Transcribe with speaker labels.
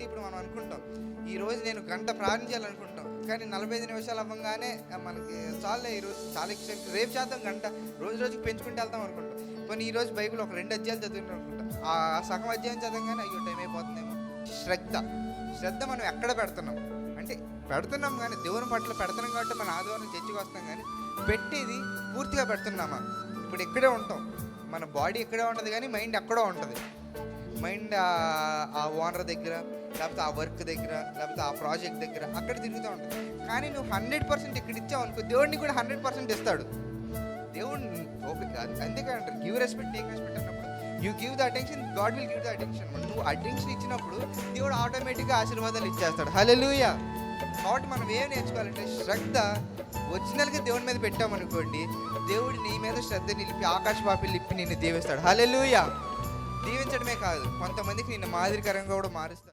Speaker 1: ఏంటి, ఇప్పుడు మనం అనుకుంటాం ఈరోజు నేను గంట ప్రార్థించాలనుకుంటాం, కానీ 45 నిమిషాలు అవ్వగానే మనకి చాలే ఈరోజు చాలా రేపు చేద్దాం గంట, రోజుకి పెంచుకుంటూ వెళ్తాం అనుకుంటాం. కొన్ని ఈరోజు బైబిల్ ఒక 2 అధ్యాయాలు చదువుకుంటూ అనుకుంటాం, ఆ సగం అధ్యాయం చదవగానే అయ్యో టైం అయిపోతుందేమో. శ్రద్ధ మనం ఎక్కడ పెడుతున్నాం అంటే పెడుతున్నాం, కానీ దేవుని పట్ల పెడుతున్నాం కాబట్టి మన ఆదివారం చర్చికి వస్తాం, కానీ పెట్టేది పూర్తిగా పెడుతున్నామా? ఇప్పుడు ఇక్కడే ఉంటాం, మన బాడీ ఇక్కడే ఉంటుంది, కానీ మైండ్ ఎక్కడో ఉంటుంది. మైండ్ ఆ ఓనర్ దగ్గర, లేకపోతే ఆ వర్క్ దగ్గర, లేకపోతే ఆ ప్రాజెక్ట్ దగ్గర అక్కడ తిరుగుతూ ఉంటుంది. కానీ నువ్వు 100% ఇక్కడ ఇచ్చావు అనుకో, దేవుడిని కూడా 100% ఇస్తాడు. దేవుడిని అంతేకాదంటారు, గివ్ రెస్పెక్ట్ టేక్ రెస్పెక్ట్ అన్నప్పుడు you give the attention, God will give the attention. నువ్వు అటెన్షన్ ఇచ్చినప్పుడు దేవుడు ఆటోమేటిక్గా ఆశీర్వాదాలు ఇచ్చేస్తాడు. హల్లెలూయా. కాబట్టి మనం ఏం నేర్చుకోవాలంటే శ్రద్ధ ఒరిజినల్గా దేవుని మీద పెట్టామనుకోండి, దేవుడు నీ మీద శ్రద్ధ నిలిపి ఆకాశ పాపిలు నిప్పి నిన్ను దీవిస్తాడు. హల్లెలూయా. దీవించడమే కాదు, కొంతమందికి నిన్ను మాదిరికరంగా కూడా మారుస్తాడు.